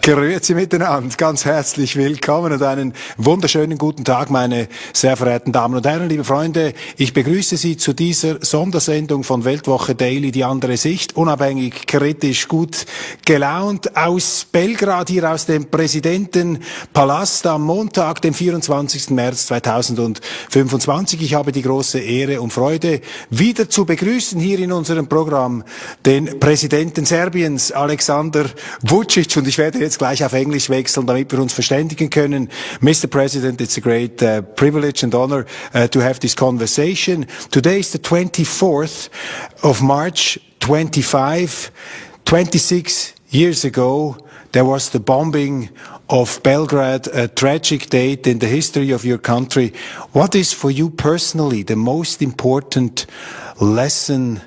Grüezi miteinander, ganz herzlich willkommen und einen wunderschönen guten Tag, meine sehr verehrten Damen und Herren, liebe Freunde. Ich begrüße Sie zu dieser Sondersendung von Weltwoche Daily, die andere Sicht, unabhängig, kritisch, gut gelaunt, aus Belgrad, hier aus dem Präsidentenpalast am Montag, dem 24. März 2025. Ich habe die große Ehre und Freude, wieder zu begrüßen hier in unserem Programm den Präsidenten Serbiens, Alexander Vучиć, und ich werde jetzt gleich auf Englisch wechseln, damit wir uns verständigen können. Mr. President, it's a great privilege and honor to have this conversation. Today is the 24th of March 25. 26 years ago, there was the bombing of Belgrade, a tragic date in the history of your country. What is for you personally the most important lesson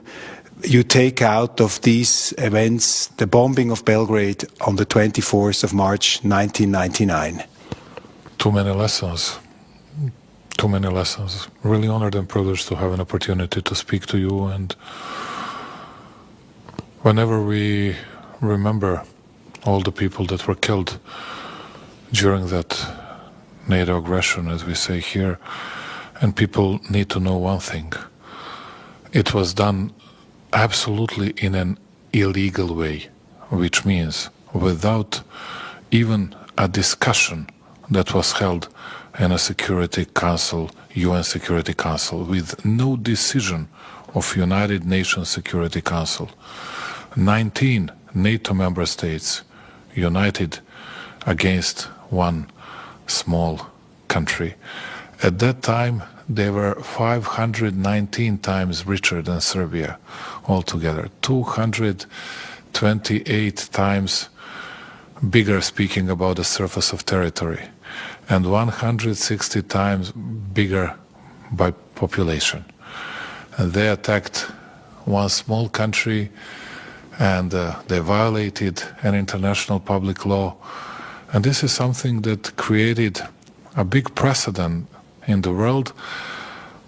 you take out of these events, the bombing of Belgrade on the 24th of March 1999? Too many lessons. Too many lessons. Really honored and privileged to have an opportunity to speak to you. And whenever we remember all the people that were killed during that NATO aggression, as we say here, and people need to know one thing. It was done absolutely in an illegal way, which means without even a discussion that was held in a Security Council, UN Security Council, with no decision of United Nations Security Council. 19 NATO member states united against one small country. At that time, they were 519 times richer than Serbia altogether, 228 times bigger, speaking about the surface of territory, and 160 times bigger by population. And they attacked one small country, and they violated an international public law. And this is something that created a big precedent in the world,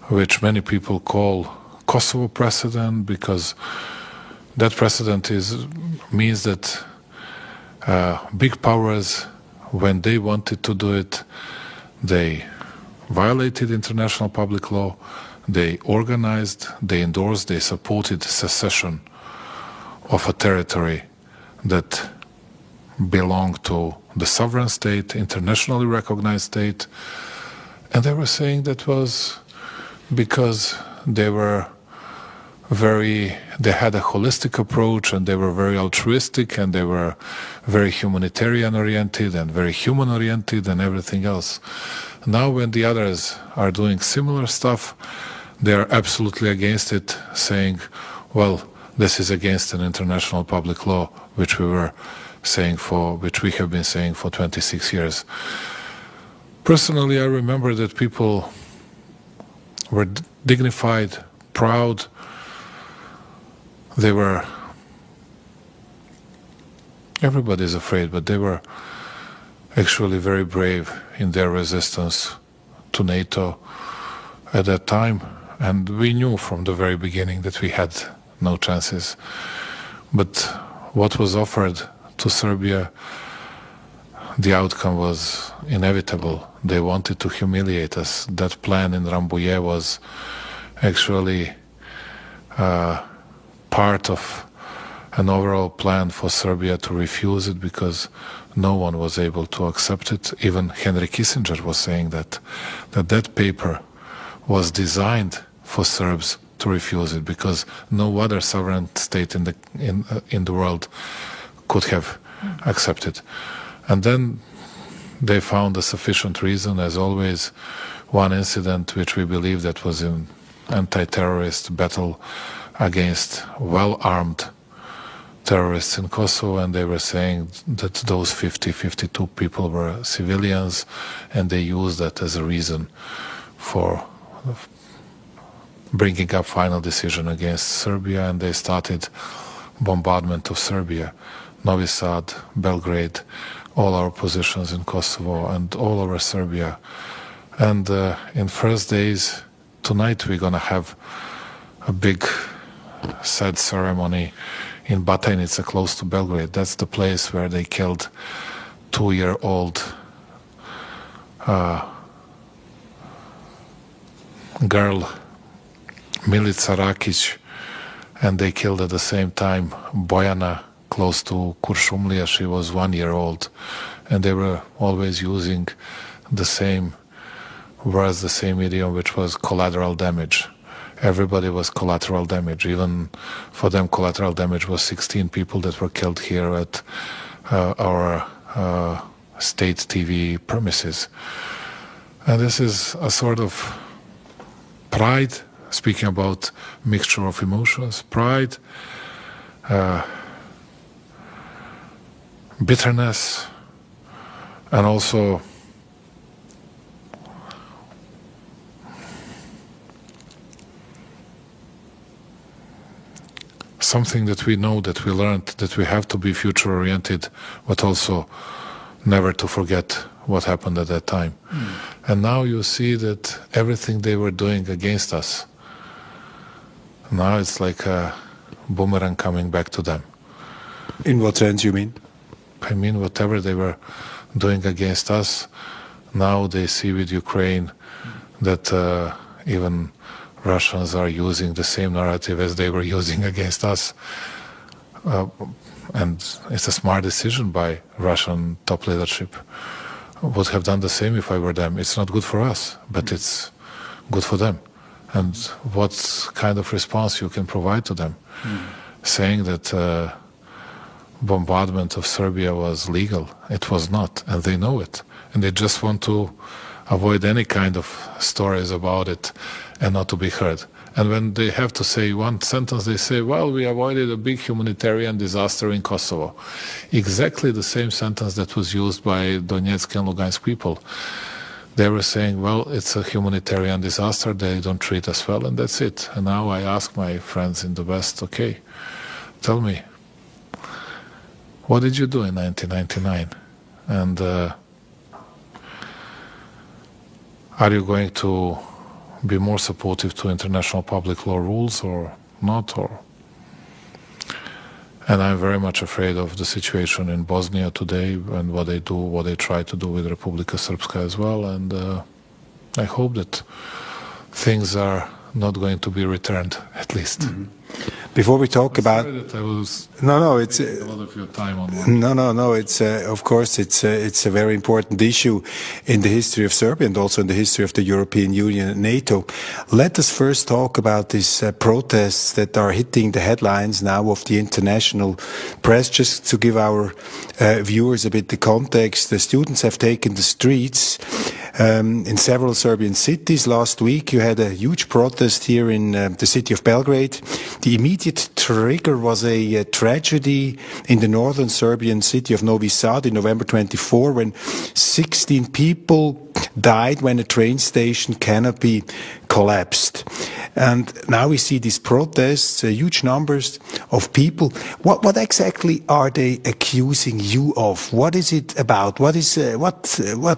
which many people call Kosovo precedent, because that precedent means that big powers, when they wanted to do it, they violated international public law, they organized, they endorsed, they supported secession of a territory that belonged to the sovereign state, internationally recognized state. And they were saying that was because they had a holistic approach, and they were very altruistic, and they were very humanitarian oriented and very human oriented and everything else. Now when the others are doing similar stuff, they are absolutely against it, saying, well, this is against an international public law, which we have been saying for 26 years. Personally, I remember that people were dignified, proud. Everybody's afraid, but they were actually very brave in their resistance to NATO at that time. And we knew from the very beginning that we had no chances. But what was offered to Serbia, the outcome was inevitable. They wanted to humiliate us. That plan in Rambouillet was actually part of an overall plan for Serbia to refuse it, because no one was able to accept it. Even Henry Kissinger was saying that paper was designed for Serbs to refuse it, because no other sovereign state in the world could have accepted. And then they found a sufficient reason, as always, one incident which we believe that was an anti-terrorist battle against well-armed terrorists in Kosovo, and they were saying that those 52 people were civilians, and they used that as a reason for bringing up final decision against Serbia, and they started bombardment of Serbia, Novi Sad, Belgrade, all our positions in Kosovo and all over Serbia. And in first days, tonight we're gonna have a big sad ceremony in Batajnica, close to Belgrade. That's the place where they killed 2-year-old girl, Milica Rakić, and they killed at the same time Bojana, close to Kuršumlija. She was 1-year-old, and they were always using the same words, the same idiom, which was collateral damage. Everybody was collateral damage. Even for them, collateral damage was 16 people that were killed here at our state TV premises. And this is a sort of pride, speaking about mixture of emotions, pride, bitterness, and also something that we know, that we learned, that we have to be future-oriented, but also never to forget what happened at that time. And now you see that everything they were doing against us, now it's like a boomerang coming back to them. In what sense you mean? I mean, whatever they were doing against us, now they see with Ukraine that even Russians are using the same narrative as they were using against us. And it's a smart decision by Russian top leadership. Would have done the same if I were them. It's not good for us, but it's good for them. And what kind of response you can provide to them? Saying that bombardment of Serbia was legal. It was not, and they know it. And they just want to avoid any kind of stories about it and not to be heard. And when they have to say one sentence, they say, well, we avoided a big humanitarian disaster in Kosovo. Exactly the same sentence that was used by Donetsk and Lugansk people. They were saying, well, it's a humanitarian disaster, they don't treat us well, and that's it. And now I ask my friends in the West, okay, tell me, what did you do in 1999? And are you going to be more supportive to international public law rules or not? And I'm very much afraid of the situation in Bosnia today and what they do, what they try to do with Republika Srpska as well. And I hope that things are not going to be returned, at least. Before we talk about I was it's a lot of your time on no. It's of course it's a very important issue in the history of Serbia and also in the history of the European Union and NATO. Let us first talk about these protests that are hitting the headlines now of the international press. Just to give our viewers a bit the context, the students have taken the streets in several Serbian cities. Last week you had a huge protest here in the city of Belgrade. The immediate trigger was a tragedy in the northern Serbian city of Novi Sad in November 24 when 16 people died when a train station canopy collapsed. And now we see these protests, huge numbers of people. What exactly are they accusing you of? What is it about? What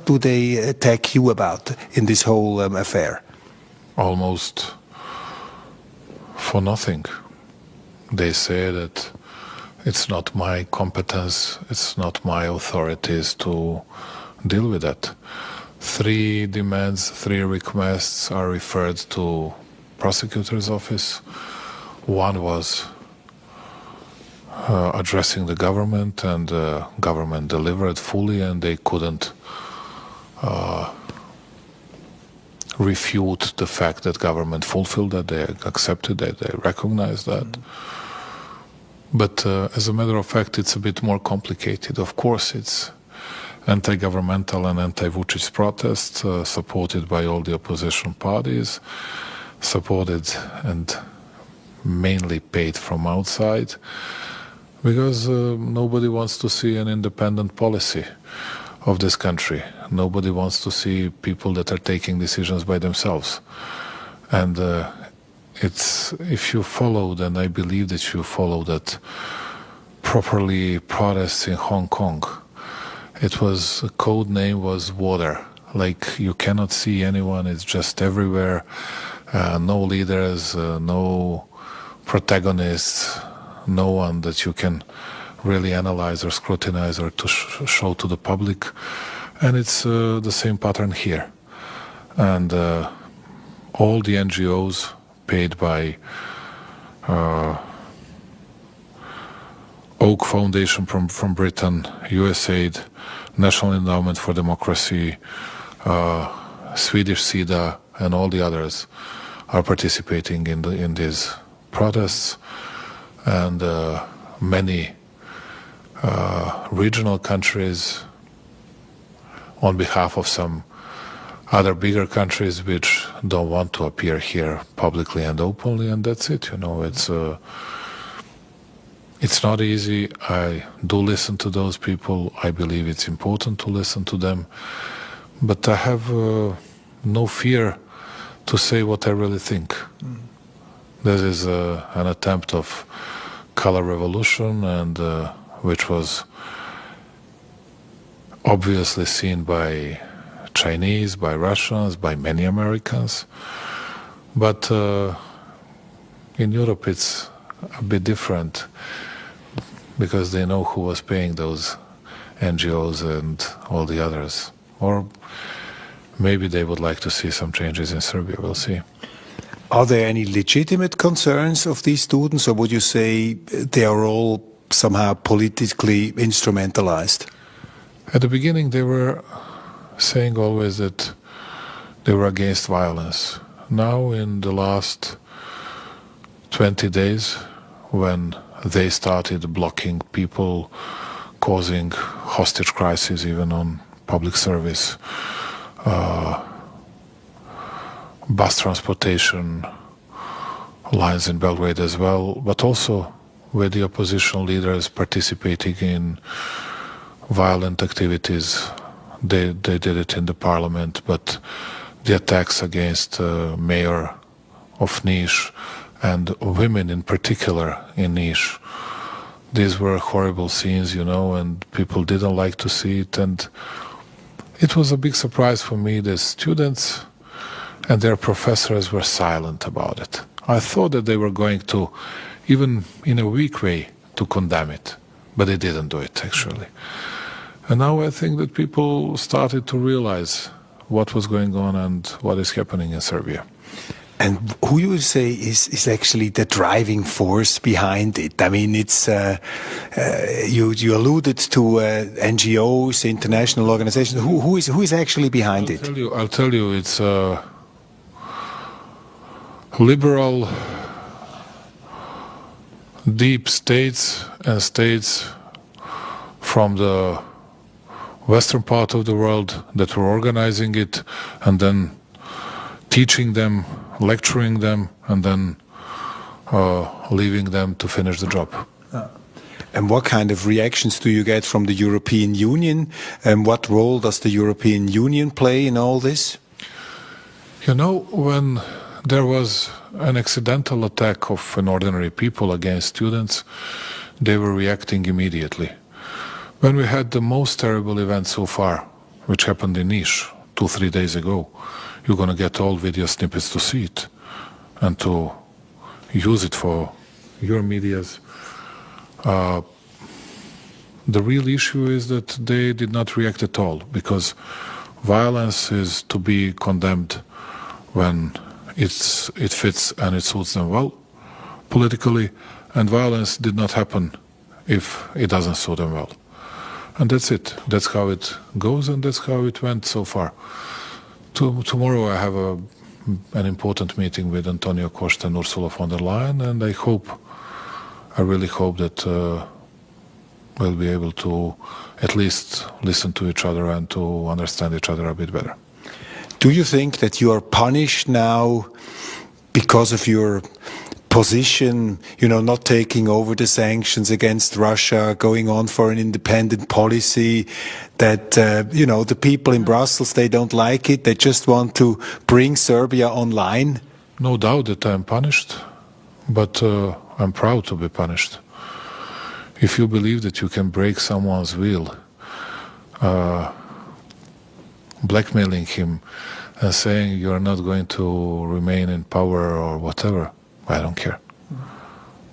do they attack you about in this whole affair? Almost for nothing. They say that it's not my competence, it's not my authorities to deal with that. 3 demands, 3 requests are referred to prosecutor's office. One was addressing the government, and the government delivered fully, and they couldn't refute the fact that government fulfilled that, they accepted that, they recognized that. But as a matter of fact, it's a bit more complicated. Of course, it's anti-governmental and anti-Vучić protests supported by all the opposition parties, supported and mainly paid from outside, because nobody wants to see an independent policy of this country. Nobody wants to see people that are taking decisions by themselves. And it's, if you followed, and I believe that you followed that properly, protests in Hong Kong, it was, the code name was water. Like, you cannot see anyone, it's just everywhere. No leaders, no protagonists, no one that you can really analyze or scrutinize or to show to the public. And it's the same pattern here. And all the NGOs paid by Oak Foundation from Britain, USAID, National Endowment for Democracy, Swedish SIDA, and all the others are participating in these protests, and many regional countries on behalf of some other bigger countries which don't want to appear here publicly and openly, and that's it. It's not easy. I do listen to those people. I believe it's important to listen to them, but I have no fear to say what I really think. This is an attempt of color revolution, and which was obviously seen by Chinese, by Russians, by many Americans. But in Europe it's a bit different, because they know who was paying those NGOs and all the others. Or maybe they would like to see some changes in Serbia, we'll see. Are there any legitimate concerns of these students, or would you say they are all somehow politically instrumentalized? At the beginning they were saying always that they were against violence. Now in the last 20 days, when they started blocking people, causing hostage crises even on public service, bus transportation lines in Belgrade as well, but also with the opposition leaders participating in violent activities. They did it in the parliament, but the attacks against mayor of Niš and women in particular in Niš, these were horrible scenes, and people didn't like to see it. And it was a big surprise for me that students and their professors were silent about it. I thought that they were going to, even in a weak way, to condemn it, but they didn't do it actually. And now I think that people started to realize what was going on and what is happening in Serbia. And who you would say is actually the driving force behind it? I mean, it's you alluded to NGOs, international organizations. Who is actually behind it? I'll tell you, it's liberal deep states and states from the western part of the world that were organizing it, and then teaching them, lecturing them, and then leaving them to finish the job. And what kind of reactions do you get from the European Union? And what role does the European Union play in all this? When there was an accidental attack of an ordinary people against students, they were reacting immediately. When we had the most terrible event so far, which happened in Niš 2-3 days ago, you're going to get all video snippets to see it and to use it for your medias. The real issue is that they did not react at all, because violence is to be condemned when it fits and it suits them well politically, and violence did not happen if it doesn't suit them well. And that's it. That's how it goes, and that's how it went so far. Tomorrow I have an important meeting with Antonio Costa and Ursula von der Leyen, and I really hope that we'll be able to at least listen to each other and to understand each other a bit better. Do you think that you are punished now because of your position, not taking over the sanctions against Russia, going on for an independent policy, that, the people in Brussels, they don't like it, they just want to bring Serbia online? No doubt that I'm punished, but I'm proud to be punished. If you believe that you can break someone's will, blackmailing him and saying you're not going to remain in power or whatever, I don't care.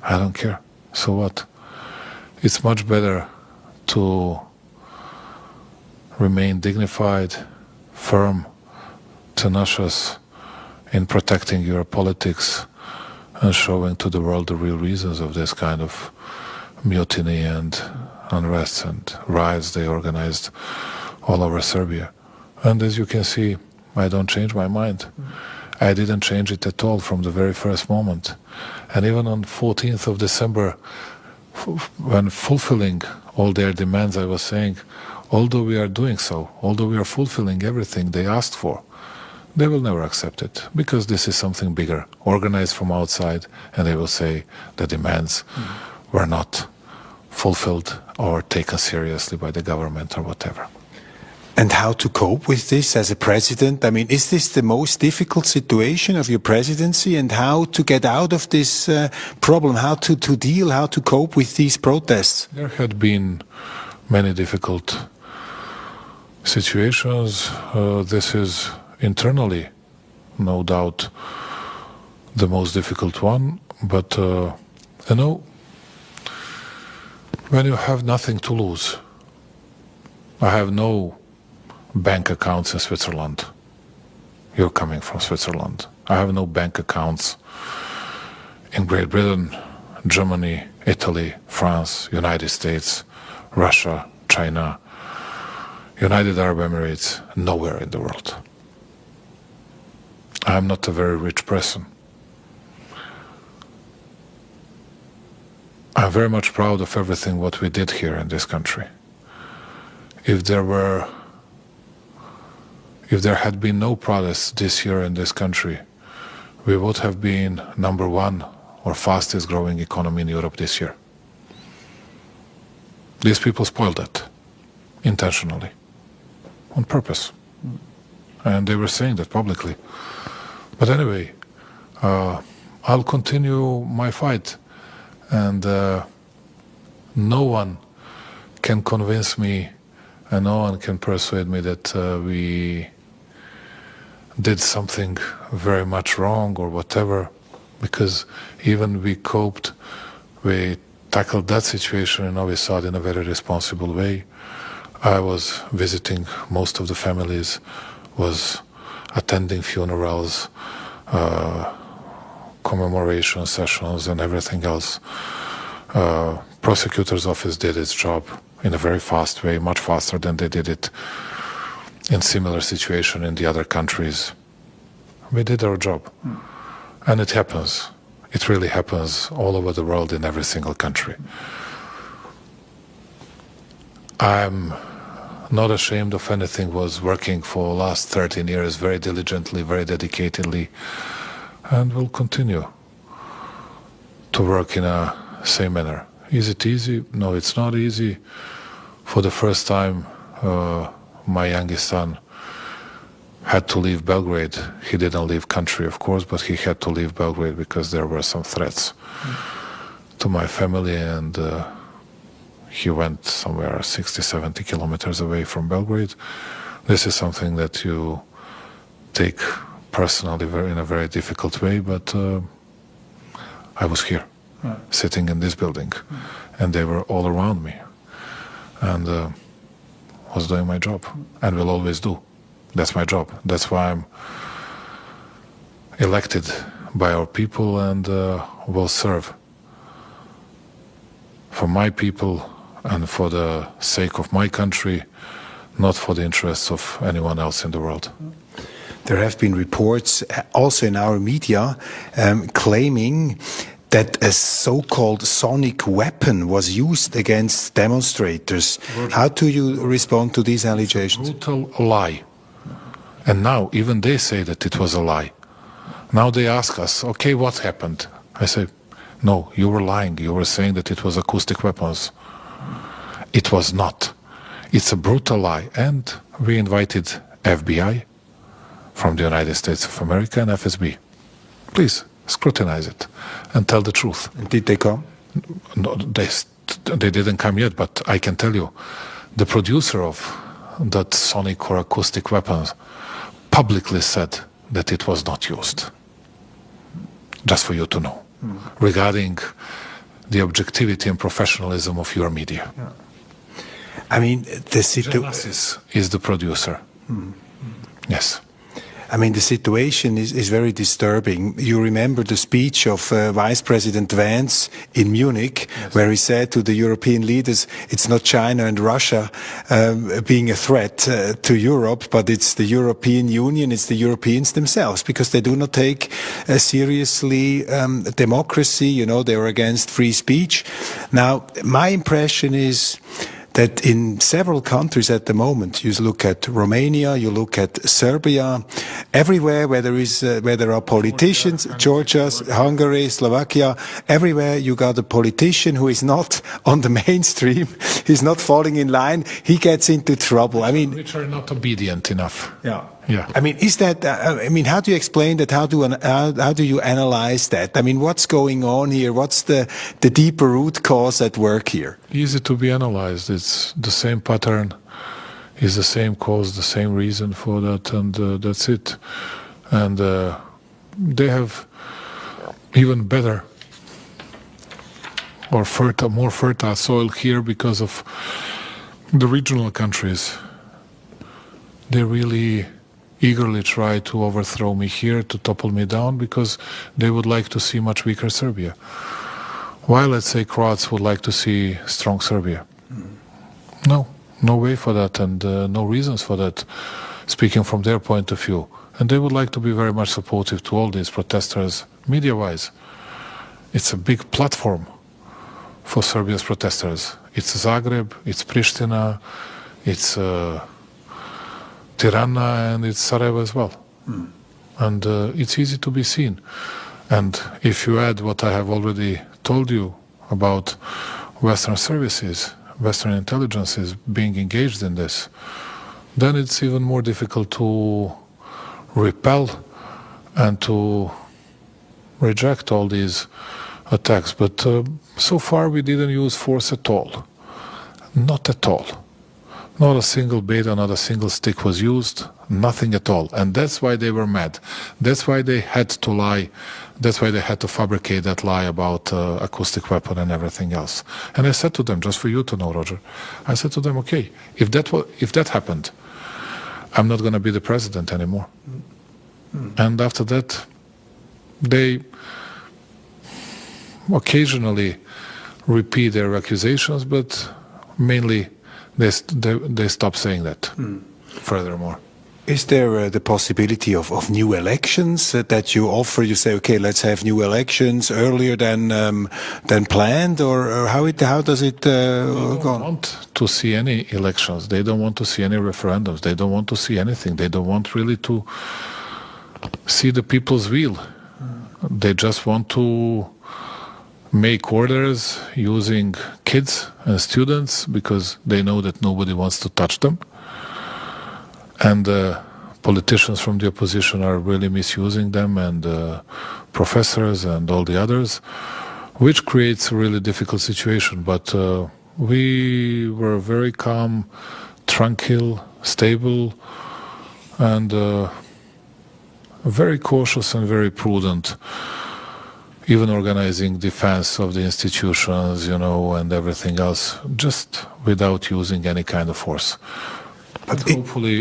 I don't care. So what? it's much better to remain dignified, firm, tenacious in protecting your politics and showing to the world the real reasons of this kind of mutiny and unrest and riots they organized all over Serbia. And as you can see, I don't change my mind. I didn't change it at all from the very first moment. And even on 14th of December, when fulfilling all their demands, I was saying, although we are doing so, although we are fulfilling everything they asked for, they will never accept it, because this is something bigger, organized from outside, and they will say the demands were not fulfilled or taken seriously by the government or whatever. And how to cope with this as a president? I mean, is this the most difficult situation of your presidency, and how to get out of this problem, how to deal, how to cope with these protests? There had been many difficult situations. This is internally, no doubt, the most difficult one. But, you know, when you have nothing to lose, I have no bank accounts in Switzerland. You're coming from Switzerland. I have no bank accounts in Great Britain, Germany, Italy, France, United States, Russia, China, United Arab Emirates, nowhere in the world. I'm not a very rich person. I'm very much proud of everything what we did here in this country. If there had been no protests this year in this country, we would have been #1 or fastest growing economy in Europe this year. These people spoiled that intentionally, on purpose. And they were saying that publicly. But anyway, I'll continue my fight, and no one can convince me and no one can persuade me that we did something very much wrong or whatever, because even we coped, we tackled that situation in Novi Sad in a very responsible way. I was visiting most of the families, was attending funerals, commemoration sessions and everything else. Prosecutor's office did its job in a very fast way, much faster than they did it in similar situation in the other countries. We did our job. And it happens. It really happens all over the world in every single country. I'm not ashamed of anything. Was working for the last 13 years very diligently, very dedicatedly, and will continue to work in a same manner. Is it easy? No, it's not easy. For the first time, my youngest son had to leave Belgrade. He didn't leave country, of course, but he had to leave Belgrade because there were some threats to my family, and he went somewhere 60, 70 kilometers away from Belgrade. This is something that you take personally in a very difficult way, but I was here, sitting in this building, and they were all around me, and was doing my job, and will always do. That's my job. That's why I'm elected by our people, and will serve for my people and for the sake of my country, not for the interests of anyone else in the world. There have been reports, also in our media, claiming that a so-called sonic weapon was used against demonstrators. How do you respond to these allegations? It's a brutal lie. And now even they say that it was a lie. Now they ask us, okay, what happened? I say, no, you were lying. You were saying that it was acoustic weapons. It was not. It's a brutal lie. And we invited FBI from the United States of America and FSB. Please scrutinize it and tell the truth. And did they come? No, they didn't come yet, but I can tell you, the producer of that sonic or acoustic weapons publicly said that it was not used. Just for you to know. Regarding the objectivity and professionalism of your media. I mean, Genesis is the producer. Yes. I mean, the situation is very disturbing. You remember the speech of Vice President Vance in Munich, where he said to the European leaders, it's not China and Russia being a threat to Europe, but it's the European Union, it's the Europeans themselves, because they do not take seriously democracy. You know, they are against free speech. Now, my impression is that in several countries at the moment, you look at Romania, you look at Serbia, everywhere where there are politicians, Georgia, Hungary, Slovakia, everywhere you got a politician who is not on the mainstream, he's not falling in line, he gets into trouble. I mean, which are not obedient enough. Yeah. I mean, is that? I mean, how do you explain that? How do you analyze that? I mean, what's going on here? What's the deeper root cause at work here? Easy to be analyzed. It's the same pattern, is the same cause, the same reason for that, and that's it. And they have even better or more fertile soil here because of the regional countries. They really eagerly try to overthrow me here, to topple me down, because they would like to see much weaker Serbia. While, let's say, Croats would like to see strong Serbia. No way for that, and no reasons for that, speaking from their point of view. And they would like to be very much supportive to all these protesters, media-wise. It's a big platform for Serbia's protesters. It's Zagreb, it's Pristina, it's Tirana, and it's Sarajevo as well. And it's easy to be seen. And if you add what I have already told you about Western services, Western intelligences being engaged in this, then it's even more difficult to repel and to reject all these attacks. But so far we didn't use force at all. Not at all. Not a single beta, not a single stick was used, nothing at all. And that's why they were mad. That's why they had to lie. That's why they had to fabricate that lie about acoustic weapon and everything else. And I said to them, just for you to know, Roger, I said to them, okay, if that happened, I'm not going to be the president anymore. And after that, they occasionally repeat their accusations, but mainly they stop saying that. Furthermore, is there the possibility of new elections that you offer? You say, okay, let's have new elections earlier than planned, or how does it go? They don't want to see any elections. They don't want to see any referendums. They don't want to see anything. They don't want really to see the people's will. They just want to make orders using kids and students because they know that nobody wants to touch them. And politicians from the opposition are really misusing them, and professors and all the others, which creates a really difficult situation. But we were very calm, tranquil, stable, and very cautious and very prudent, even organizing defense of the institutions, and everything else, just without using any kind of force. But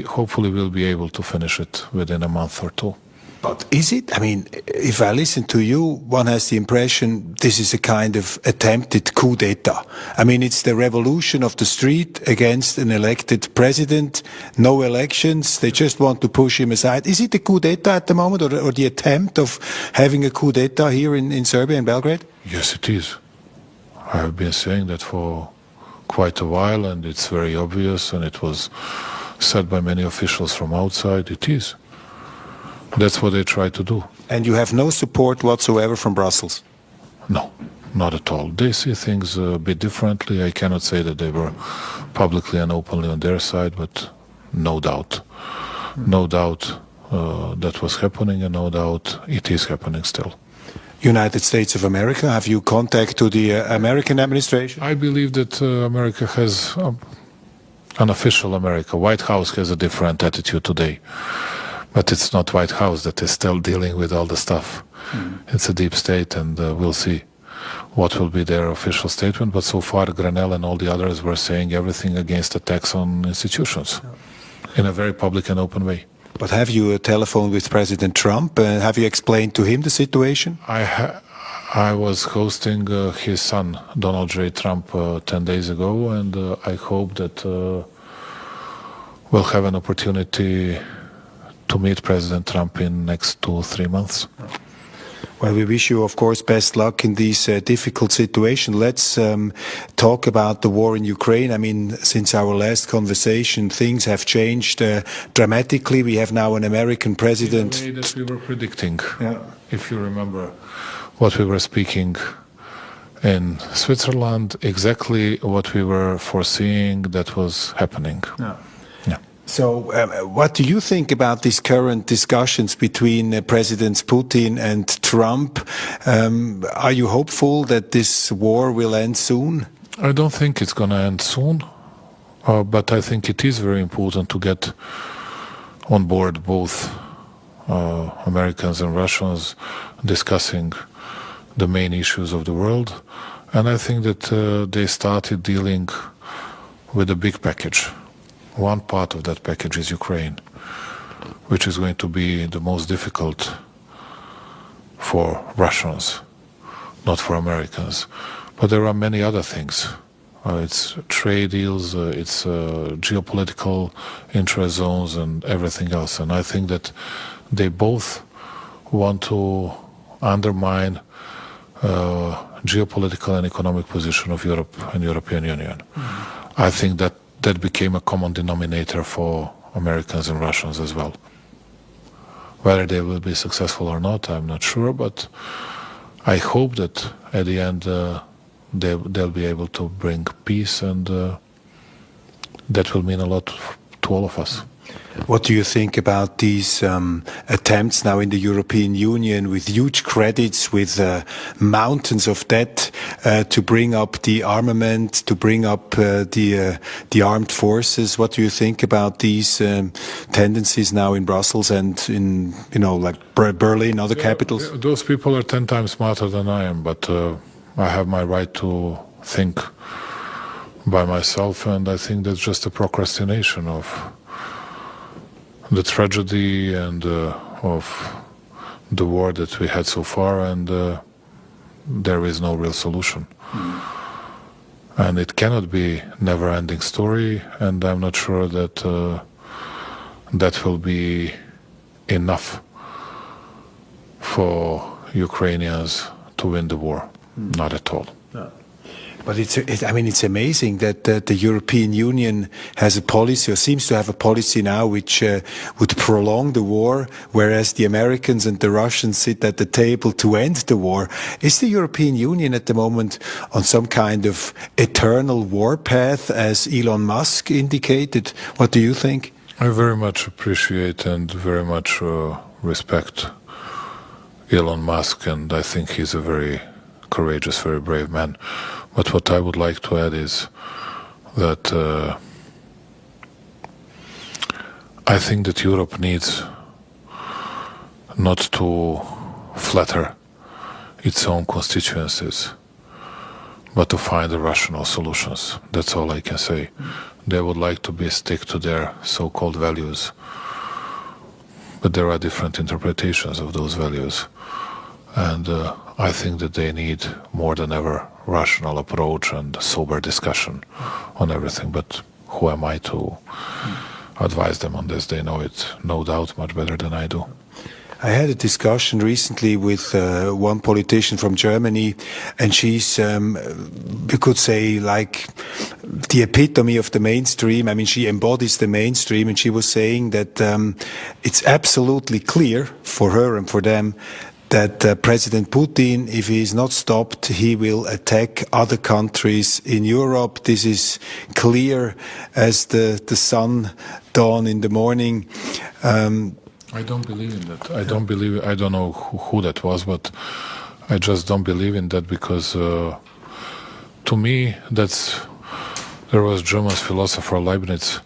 hopefully we'll be able to finish it within a month or two. But is it? I mean, if I listen to you, one has the impression this is a kind of attempted coup d'etat. I mean, it's the revolution of the street against an elected president, no elections, they just want to push him aside. Is it a coup d'etat at the moment, or the attempt of having a coup d'etat here in Serbia, in Belgrade? Yes, it is. I have been saying that for quite a while, and it's very obvious, and it was said by many officials from outside. It is. That's what they try to do. And you have no support whatsoever from Brussels? No, not at all. They see things a bit differently. I cannot say that they were publicly and openly on their side, but no doubt that was happening, and no doubt it is happening still. United States of America, have you contact to the American administration? I believe that America has an official America. White House has a different attitude today. But it's not White House that is still dealing with all the stuff. It's a deep state, and we'll see. what will be their official statement. But so far, Grenell and all the others were saying everything against attacks on institutions in a very public and open way. But have you telephoned with President Trump? Have you explained to him the situation? I was hosting his son, Donald J. Trump, 10 days ago, and I hope that we'll have an opportunity to meet President Trump in next 2-3 months. Well, we wish you, of course, best luck in this difficult situation. Let's talk about the war in Ukraine. I mean, since our last conversation, things have changed dramatically. We have now an American president. In the way that we were predicting, Yeah. if you remember what we were speaking in Switzerland, exactly what we were foreseeing that was happening. Yeah. Yeah. So, what do you think about these current discussions between Presidents Putin and Trump? Are you hopeful that this war will end soon? I don't think it's going to end soon, but I think it is very important to get on board both Americans and Russians discussing the main issues of the world. And I think that they started dealing with a big package. One part of that package is Ukraine, which is going to be the most difficult for Russians, not for Americans. But there are many other things. It's trade deals, it's geopolitical interest zones and everything else. And I think that they both want to undermine geopolitical and economic position of Europe and European Union. I think that became a common denominator for Americans and Russians as well. Whether they will be successful or not, I'm not sure, but I hope that at the end they'll be able to bring peace, and that will mean a lot to all of us. What do you think about these attempts now in the European Union with huge credits, with mountains of debt to bring up the armament, to bring up the armed forces? What do you think about these tendencies now in Brussels and in, like Berlin, other capitals? Those people are 10 times smarter than I am, but I have my right to think by myself, and I think that's just a procrastination of the tragedy and of the war that we had so far, and there is no real solution. And it cannot be never-ending story, and I'm not sure that that will be enough for Ukrainians to win the war. Not at all. But it's amazing that the European Union has a policy, or seems to have a policy now, which would prolong the war, whereas the Americans and the Russians sit at the table to end the war. Is the European Union at the moment on some kind of eternal war path, as Elon Musk indicated? What do you think? I very much appreciate and very much respect Elon Musk, and I think he's a very courageous, very brave man. But what I would like to add is that I think that Europe needs not to flatter its own constituencies, but to find the rational solutions. That's all I can say. They would like to stick to their so-called values, but there are different interpretations of those values. And I think that they need more than ever rational approach and sober discussion on everything. But who am I to advise them on this? They know it, no doubt, much better than I do. I had a discussion recently with one politician from Germany, and she's, we could say, like the epitome of the mainstream. I mean, she embodies the mainstream, and she was saying that it's absolutely clear for her and for them that President Putin, if he is not stopped, he will attack other countries in Europe. This is clear as the sun dawn in the morning. I don't believe in that. I don't know who that was, but I just don't believe in that, because to me, there was German philosopher Leibniz,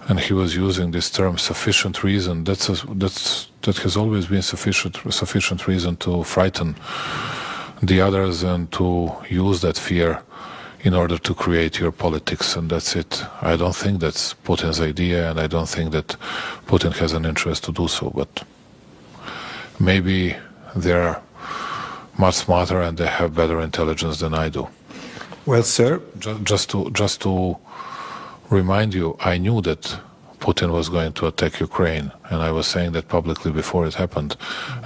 and he was using this term sufficient reason. That has always been sufficient reason to frighten the others and to use that fear in order to create your politics, and that's it. I don't think that's Putin's idea, and I don't think that Putin has an interest to do so, but maybe they're much smarter and they have better intelligence than I do. Well, sir, Just to remind you, I knew that Putin was going to attack Ukraine, and I was saying that publicly before it happened,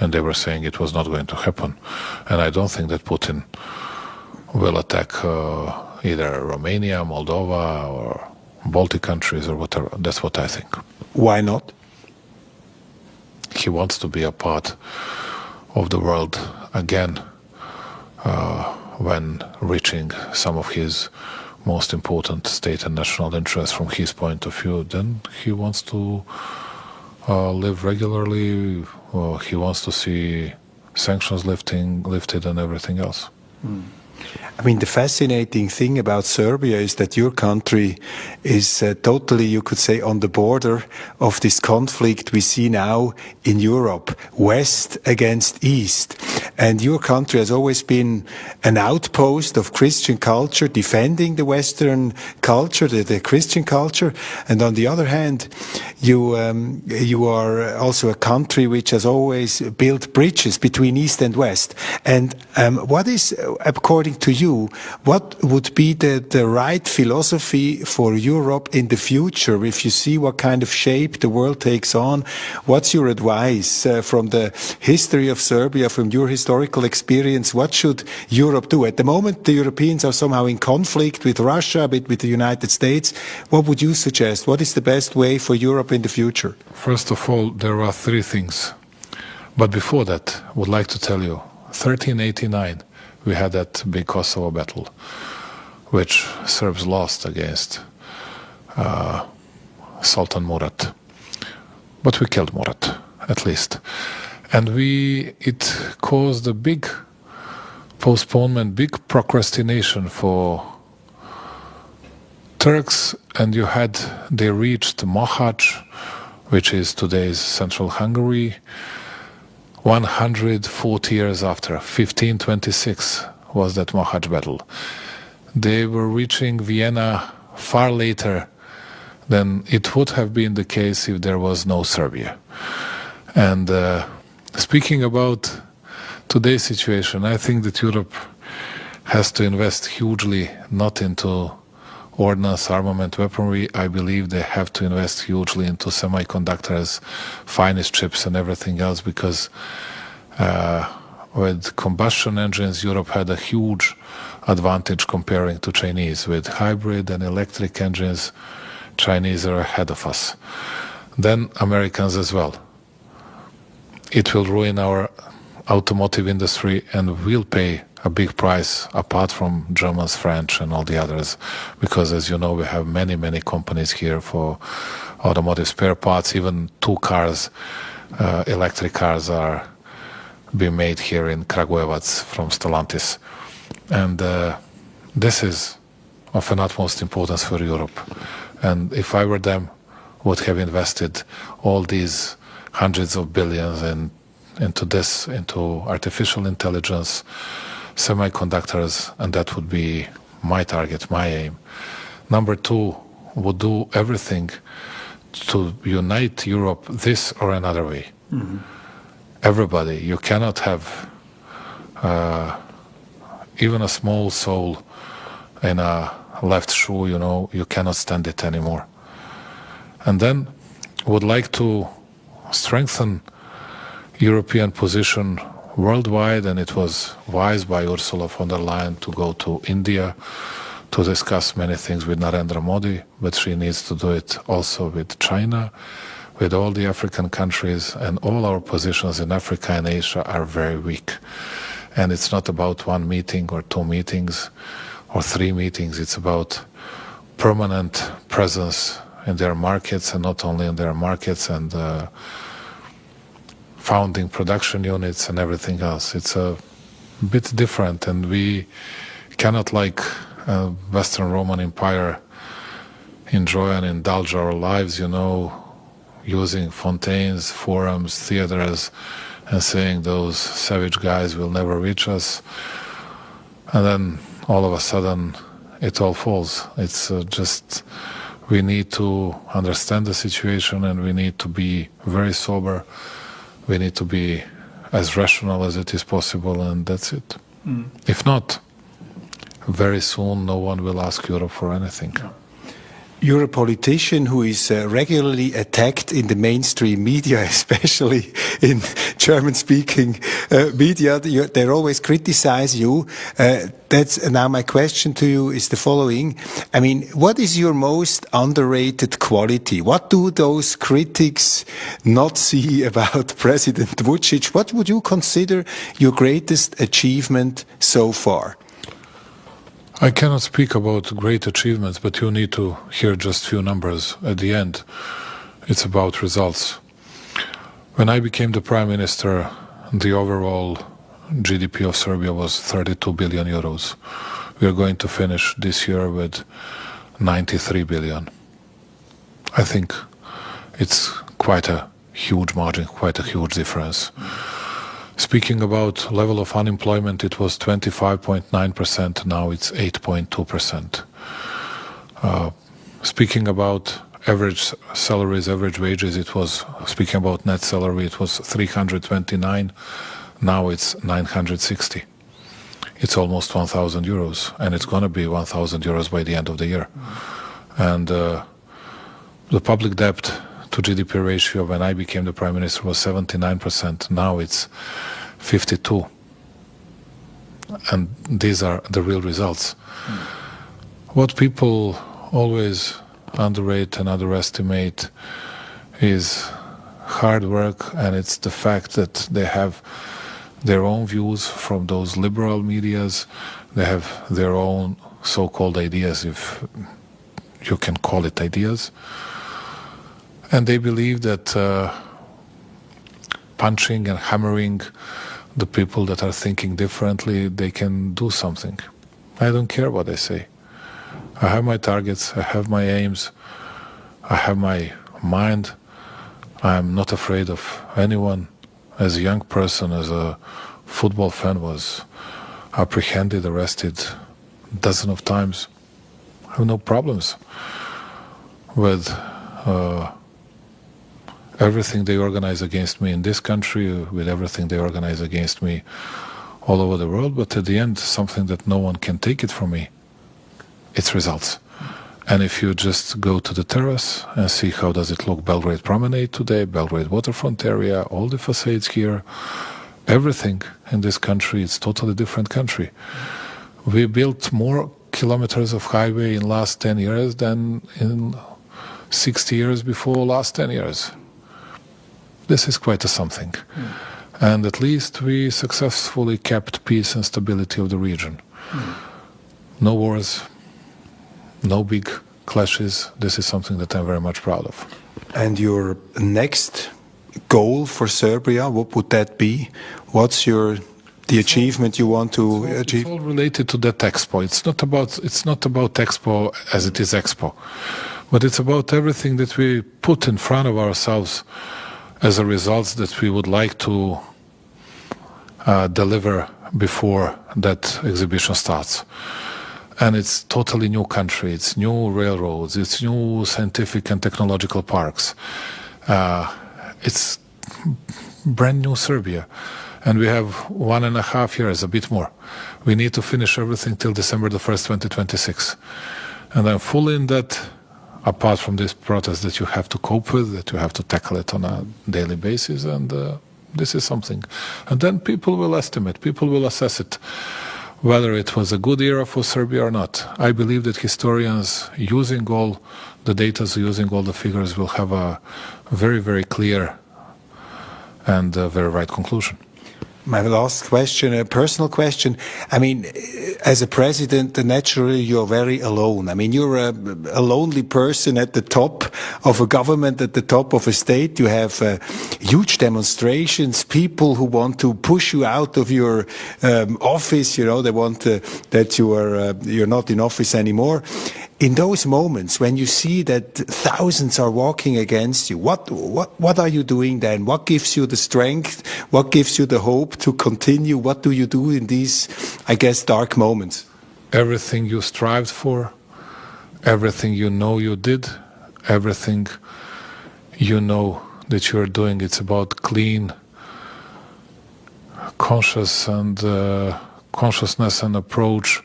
and they were saying it was not going to happen. And I don't think that Putin will attack either Romania, Moldova, or Baltic countries or whatever. That's what I think. why not? He wants to be a part of the world again when reaching some of his most important state and national interests from his point of view. Then he wants to live regularly. He wants to see sanctions lifted and everything else. I mean, the fascinating thing about Serbia is that your country is totally, you could say, on the border of this conflict we see now in Europe, West against East. And your country has always been an outpost of Christian culture, defending the Western culture, the Christian culture. And on the other hand, you are also a country which has always built bridges between East and West. And what is, according to you, what would be the right philosophy for Europe in the future? If you see what kind of shape the world takes on, what's your advice from the history of Serbia, from your historical experience? What should Europe do? At the moment, the Europeans are somehow in conflict with Russia, a bit with the United States. What would you suggest? What is the best way for Europe in the future? First of all, there are three things. But before that, I would like to tell you, 1389, we had that big Kosovo battle, which Serbs lost against Sultan Murat. But we killed Murat, at least. And it caused a big postponement, big procrastination for Turks, and they reached Mohacs, which is today's central Hungary, 140 years after. 1526 was that Mohacs battle. They were reaching Vienna far later than it would have been the case if there was no Serbia. And speaking about today's situation, I think that Europe has to invest hugely, not into ordnance, armament, weaponry. I believe they have to invest hugely into semiconductors, finest chips and everything else, because with combustion engines, Europe had a huge advantage comparing to Chinese. With hybrid and electric engines, Chinese are ahead of us. Then Americans as well. It will ruin our automotive industry, and we'll pay a big price apart from Germans, French and all the others, because as you know, we have many, many companies here for automotive spare parts. Even electric cars are being made here in Kragujevac from Stellantis. And this is of an utmost importance for Europe. And if I were them, would have invested all these hundreds of billions into artificial intelligence, semiconductors, and that would be my target, my aim. Number two, would do everything to unite Europe this or another way. Mm-hmm. Everybody, you cannot have even a small soul in a left shoe, you cannot stand it anymore. And then would like to strengthen European position worldwide, and it was wise by Ursula von der Leyen to go to India to discuss many things with Narendra Modi, but she needs to do it also with China, with all the African countries, and all our positions in Africa and Asia are very weak. And it's not about one meeting or two meetings or three meetings, it's about permanent presence in their markets, and not only in their markets, and founding production units and everything else. It's a bit different, and we cannot, like Western Roman Empire, enjoy and indulge our lives, using fontaines, forums, theaters, and saying those savage guys will never reach us. And then all of a sudden it all falls. It's just, we need to understand the situation and we need to be very sober. We need to be as rational as it is possible, and that's it. If not, very soon no one will ask Europe for anything. You're a politician who is regularly attacked in the mainstream media, especially in German-speaking media. They always criticize you. That's now my question to you is the following. I mean, what is your most underrated quality? What do those critics not see about President Vучić? What would you consider your greatest achievement so far? I cannot speak about great achievements, but you need to hear just few numbers. At the end, it's about results. When I became the Prime Minister, the overall GDP of Serbia was 32 billion euros. We are going to finish this year with 93 billion. I think it's quite a huge margin, quite a huge difference. Speaking about level of unemployment, it was 25.9%, now it's 8.2%. Speaking about average salaries, average wages, it was, speaking about net salary, it was 329, now it's 960. It's almost 1,000 euros, and it's going to be 1,000 euros by the end of the year. And the public debt to GDP ratio when I became the Prime Minister was 79%. Now it's 52%. And these are the real results. What people always underrate and underestimate is hard work, and it's the fact that they have their own views from those liberal medias. They have their own so-called ideas, if you can call it ideas. And they believe that punching and hammering the people that are thinking differently, they can do something. I don't care what they say. I have my targets, I have my aims, I have my mind. I'm not afraid of anyone. As a young person, as a football fan, was apprehended, arrested dozens of times. I have no problems with everything they organize against me in this country, with everything they organize against me all over the world. But at the end, something that no one can take it from me, it's results. And if you just go to the terrace and see how does it look, Belgrade Promenade today, Belgrade waterfront area, all the facades here, everything in this country, it's totally different country. We built more kilometers of highway in last 10 years than in 60 years before last 10 years. This is quite a something. And at least we successfully kept peace and stability of the region. No wars, no big clashes. This is something that I'm very much proud of. And your next goal for Serbia, what would that be? What's the achievement you want to achieve? It's all related to that Expo. It's not about Expo as it is Expo, but it's about everything that we put in front of ourselves as a result that we would like to deliver before that exhibition starts. And it's totally new country, it's new railroads, it's new scientific and technological parks. It's brand new Serbia. And we have 1.5 years, a bit more. We need to finish everything till December the 1st, 2026. And I'm fully in that, apart from this protest that you have to cope with, that you have to tackle it on a daily basis, and this is something. And then people will estimate, people will assess it, whether it was a good era for Serbia or not. I believe that historians, using all the data, using all the figures, will have a very, very clear and very right conclusion. My last question, a personal question. I mean, as a president, naturally you're very alone. I mean, you're a lonely person at the top of a government, at the top of a state. You have huge demonstrations, people who want to push you out of your office. You know, they want that you're not in office anymore. In those moments when you see that thousands are walking against you, what are you doing then? What gives you the strength? What gives you the hope to continue? What do you do in these, I guess, dark moments? Everything you strived for, everything you know you did, everything you know that you are doing, it's about clean, consciousness and approach.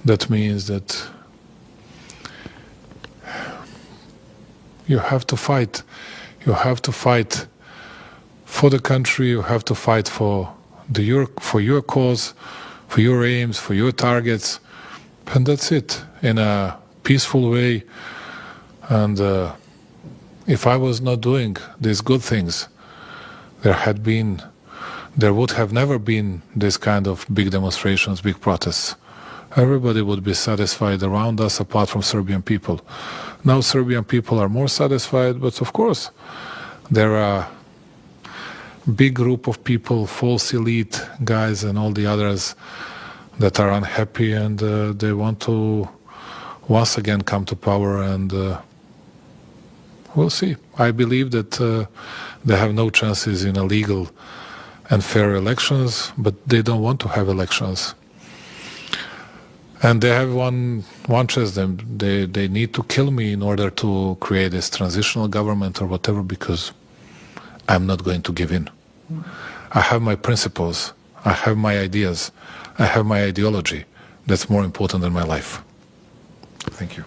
That means that you have to fight. You have to fight for the country. You have to fight for your cause, for your aims, for your targets, and that's it, in a peaceful way. And if I was not doing these good things, there would have never been this kind of big demonstrations, big protests. Everybody would be satisfied around us, apart from Serbian people. Now Serbian people are more satisfied, but of course there are a big group of people, false elite guys and all the others, that are unhappy, and they want to once again come to power, and we'll see. I believe that they have no chances in a legal and fair elections, but they don't want to have elections. And they have one chance. They need to kill me in order to create this transitional government or whatever, because I'm not going to give in. I have my principles. I have my ideas. I have my ideology. That's more important than my life. Thank you.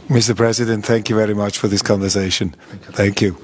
Mr. President, thank you very much for this conversation. Thank you.